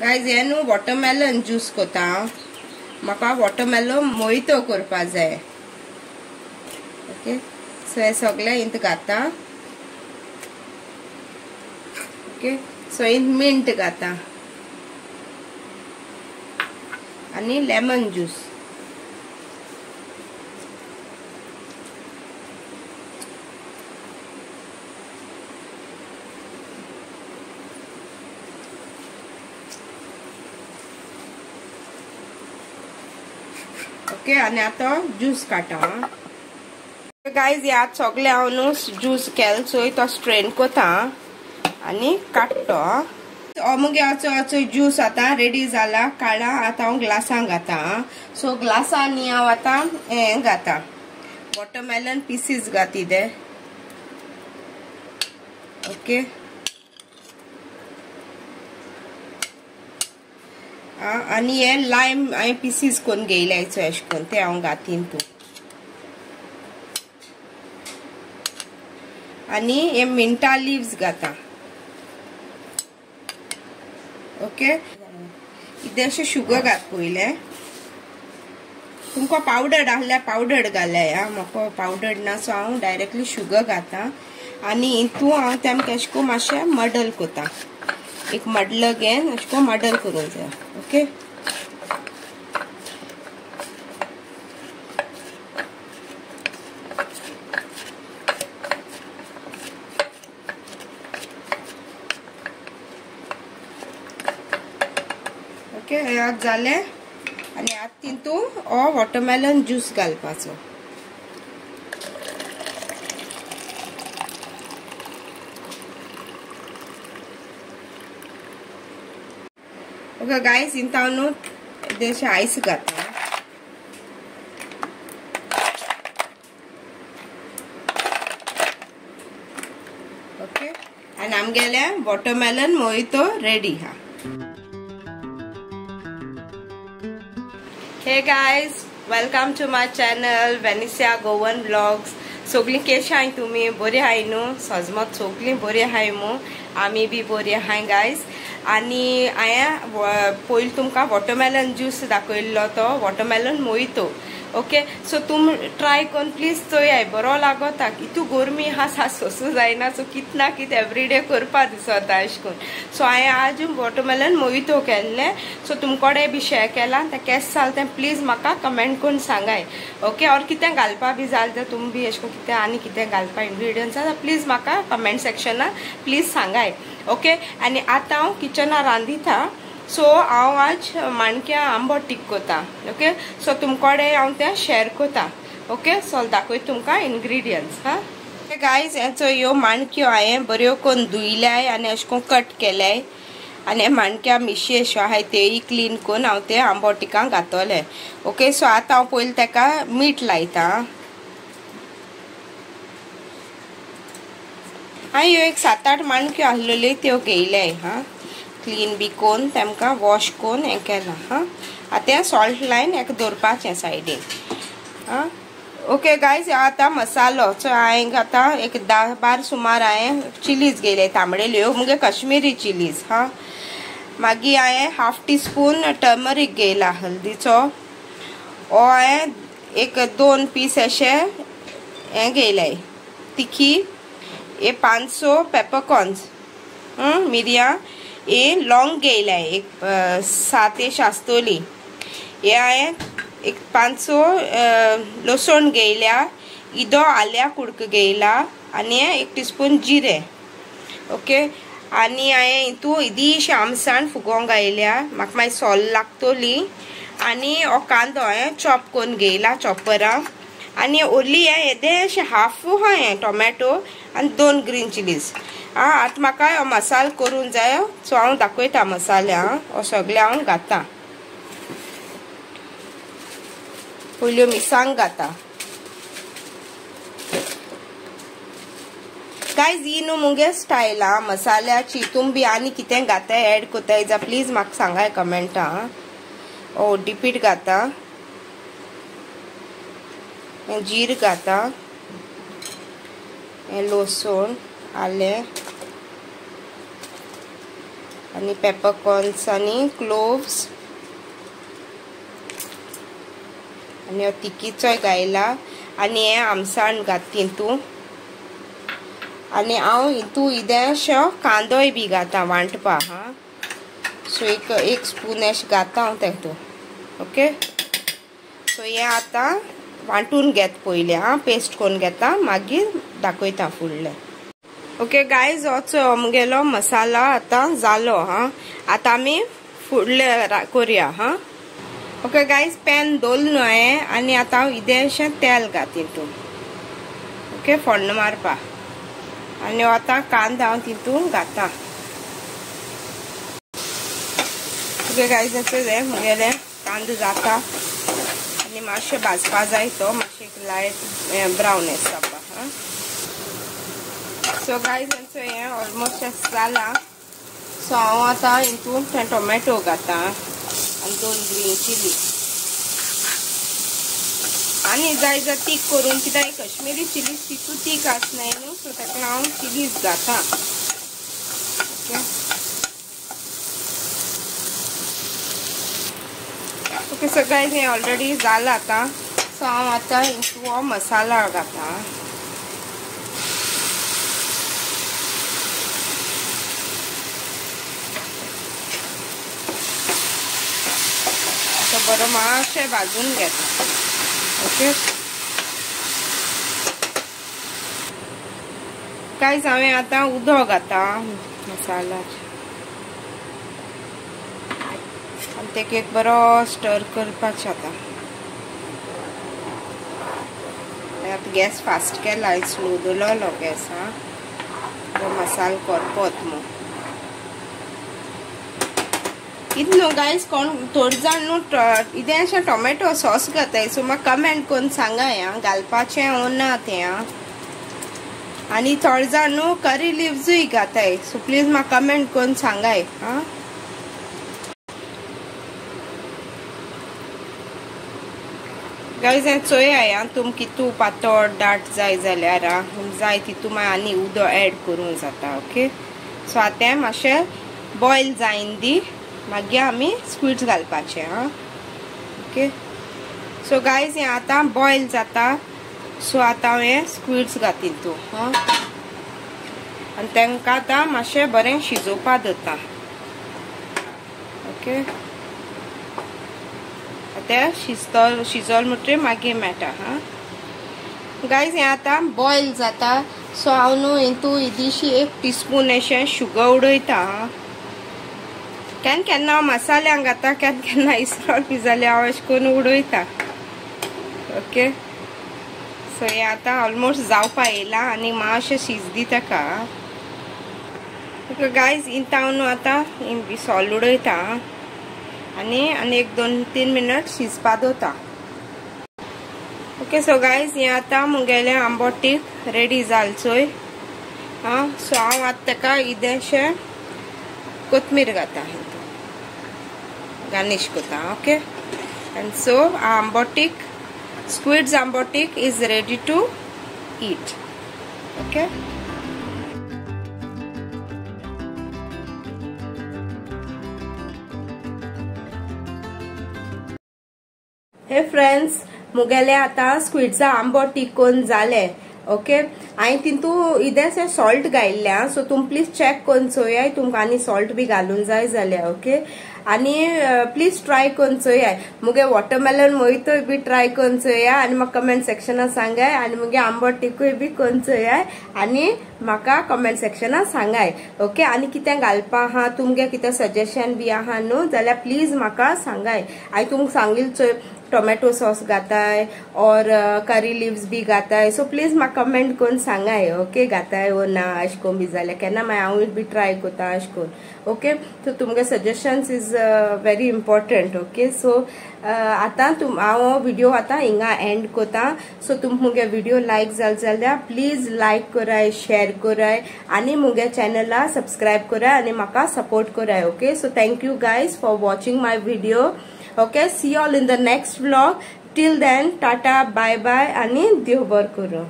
Guys हे न्हू watermelon juice कोता म्हाका वॉटरमेलन मोहितो करपा जाय। ओके सो हे सगळे इंत घाता। ओके सो इंत मिंट घाता आणि लेमन ज्यूस। ओके आणि आता ज्यूस काटा। गाइज यात सगळे हांव न्हू ज्यूस केल सो तो स्ट्रेन कोता आणि काडटो। मुगे आचो ज्यूस आता रेडी जाला काढा। आता हांव ग्लासान घाता। सो ग्लासांनी हांव आता हे घाता वॉटरमेलन पीसीस घाती दे। ओके आणि हे लाइम हांवें पीसीस करून घेयल्याचो अशें करून ते हांव घातीन तू। आणि हे मिंटा लिव्स घाता। ओके इल्लेशें शुगर घात पयले। तुमकां पावडर आहल्यार पावडर घालाय। म्हाका पावडर ना सो हांव डायरेक्टली शुगर घाता आणि हितू हांव तेमकां अशें करून मातशें मडल कोता। एक मडलो घेन अशें करून मडल करूंक जाय। ओके ओके हे जाले आणि आत तितू हो वॉटरमेलन ज्यूस घालपाचो। ओके गाइस इंत हांव न्हू इल्लेशें आयस घाता। ओके आणि आमगेले वॉटरमेलन मोहितो रेडी हा। Hey guys welcome to my channel Venisia Goan blogs. सगळी कशी आहाय तुम्ही? बरी आहाय न्हू? सजमत सगळी बरी आहाय मू? आमी बी बरी आहाय गाइस। आणि हांवें पयलीं तुमकां वॉटरमेलन ज्यूस दाखयल्लो तो वॉटरमेलन मोहितो। ओके सो तुम ट्राय करून प्लीज चोयाय बरो लागता। इतू गरमी आहा सोसू जायना सो कित ना कित एवरीडे करपा दिसता अशें करून। सो हांवें आज वॉटरमेलन मोहितो केल्ले सो तुमकोडे बी शेअर केला ते केस जालें तें प्लीज म्हाका कमेंट करून सांगाय। ओके और कितें घालपा बी जालें तें तुमी बी अशें करून कितें आनी कितें घालपा इंग्रेडियंट्स आसा प्लीज म्हाका कमेंट सेक्शनान प्लीज सांगाय। ओके आणि आता हांव किचनान रांदिता सो हांव आज माणक्या आंबट तीख कोता। ओके सो तुमकोडे हांव तें शेअर कोता। ओके सो दाखय तुमकां इंग्रेडियंट्स हा। गाइस हेचो ह्यो माणक्यो हांवें बऱ्यो करून धुयल्याय आनी अशें करून कट केल्याय आनी माणक्या मिशी अश्यो आहाय तेय क्लीन करून हांव ते आंबट तिखां घातले। ओके सो आतां हांव पयलीं तेका मीठ लायता। हांवें ह्यो एक 7-8 माणक्यो आहलेल्यो त्यो घेयल्याय हा। क्लीन बी करून तेमकां वॉश करून हें केलां हा। आतां सॉल्ट लायन हेका दवरपाचें सायडीन हा। ओके गाइस आतां मसालो सो हांवें आतां एक 10-12 सुमार हांवें चिलीज घेयले तांबडेल्यो मुगे कश्मीरी चिलीज हा। मागीर हांवें हाफ टीस्पून टर्मरीक घेयला हल्दीचो। हो हांवें एक 2 पीस अशे हें घेयले तिखी। ये 500 पेपरकॉर्न्स मिरयां। ये लॉंग घेयला एक 7 आसतली। हे हांवें एक 500 लसण घेयल्या। इदो आल्या कुडक घेयला आनी 1 टीस्पून जिरे। ओके आनी हांवें हितू इदीशी आमसाण फुगोवंक घायल्या म्हाका मागीर सोल लागतली। आनी हो कांदो हांवें चॉप करून घेयला चॉपरां। आनी ओली येदेशें हाफ हा हें टोमॅटो आनी 2 ग्रीन चिलीज आतां म्हाका हो मसालो करून जाय सो हांव दाखयता मसाले हो सगळे हांव घाता। पयल्यो मिरसांग घाता। गाइस ही न्हू मुगे स्टायल मसाल्याची। तुम बी आनी कितें घाताय ऍड कोताय जा प्लीज म्हाका सांगाय कमेंटा। ओ डिपीट घाता जीर घाता लसूण आलें आनी पेपरकॉर्न्स आनी क्लोव्स आनी हो तिकीचोय घायला आनी हे आमसाण घात तितू आनी हांव हितू इल्लेशो कांदोय बी घाता वांटपा हा सो एक स्पून अशें घाता हांव तेतून ओके सो हे आतां वांटून घेत पयलें हा पेस्ट करून घेता मागीर दाखयता फुडलें ओके गायज होचो मुगेलो मसाला आतां जालो हा आतां आमी फुडलें करुया हा ओके गायज पॅन दवरलो हांवें आनी आतां हांव इल्लेशें तेल घात तितून ओके फोण्ण मारपा आनी आतां कांदो हांव तितून घाता ओके गायज हे मुगेलें कांदो जाता आनी मातशें भाजपा जाय तो मातशें लायट ब्रावनेस जावपा हा सो गायज हे ऑलमोस्ट जाला सो हांव आतां हितून ते टोमॅटो घाता आनी 2 ग्रीन चिली आनी जाय जाल्यार तीख करून कित्याक कश्मीरी चिली तितू तीख आसनाय न्हू सो ताका हांव चिलीज घाता ओके ओके सो गायज हे ऑलरेडी जाला आतां सो हांव आतां हितू हो मसाला घाता बरो मातशें भाजून घेता ओके गायज हांवें आतां उदक घाता मसाल्याचें आनी तेका एक बरो स्टर करपाचें आतां गॅस फास्ट केला स्लो दवरलो गॅस हा मसालो करपोत मग इतलो गायज कोण थोडे जाण न्हू इल्लेशें टोमॅटो सॉस घाताय सो म्हाका कमेंट करून सांगाय आं घालपाचें ओ ना तें आं आनी थोडे जाण न्हू करी लिव्हजूय घाताय सो प्लीज म्हाका कमेंट करून सांगाय आं गायज हें चोयाय आं तुमकां कितू पातळ दाट जाय जाल्यार जाय तितू मागीर आनी उदक एड करूंक जाता ओके सो आतां मातशें बॉयल जायन दी मागीर आमी स्क्विड्स घालपाचे हा ओके सो गायज हे आतां बॉयल जाता सो आतां हांवें स्क्विड्स घातीन तूं हा आनी तांकां आतां मातशें बरें शिजोवपा दवरता ओके आतां शिजोल म्हणटरी मागीर मेळटा हा गायज हे आतां बॉयल जाता सो हांव न्हू हितू इल्लीशी 1 टीस्पून अशें शुगर उडयता हा केन्ना हांव मसाल्यांक घाता केन्ना इसरोल बी जाल्यार हांव अशें करून उडयता ओके सो हे आतां ऑलमोस्ट जावपा येयला आनी मातशें शिजदी ताका ओके गायज हिंत हांव न्हू आतां सॉल्ट उडयता आनी 1-2-3 मिनट शिजपा दवरता ओके सो गायज हे आतां मुगेलें आंबोटीक रेडी जाल चोय हा सो हांव आतां ताका इल्लेशें कोथमीर घाता garnish kota okay and so ambotik squids ambotik is ready to eat okay hey friends मुगेले आता स्क्विड्स आंबोटीक कोन जाले ओके हांवें तितू इल्लेशें सॉल्ट घायल्लें सो तुम प्लीज चेक करून चोयाय तुमकां आनी सॉल्ट बी घालून जाय जाल्यार ओके आनी प्लीज ट्राय करून चोयाय मुगे वॉटरमेलन मोहितोय बी ट्राय करून चोया आनी म्हाका कमेंट सेक्शनां सांगाय आनी मुगे आंबोटीकूय बी करून चोयाय आनी म्हाका कमेंट सेक्शनां सांगाय ओके आनी कितें घालपा आहा तुमगे कितें सजेशन बी आहा न्हू जाल्यार प्लीज म्हाका सांगाय हांवें तुमकां सांगिल्लें चोय टोमॅटो सॉस घाताय और करी लिव्स बी घाताय सो प्लीज म्हाका कमेंट करून सांगाय ओके घाताय ओ ना अशें करून बी जाल्यार केन्ना मागीर हांवूय बी ट्राय कोता अशें करून ओके सो तुमगे suggestions is very important okay so आतां हांव व्हिडिओ आतां हिंगा एंड कोता सो तुमकां मुगे व्हिडिओ लायक जाल जाल्यार प्लीज लायक कराय शेअर कराय आनी मुगे चॅनला सबस्क्रायब कराय आनी म्हाका सपोर्ट कराय okay so thank you guys for watching my video okay see you all in the next vlog till then tata bye bye ani dev bar karo.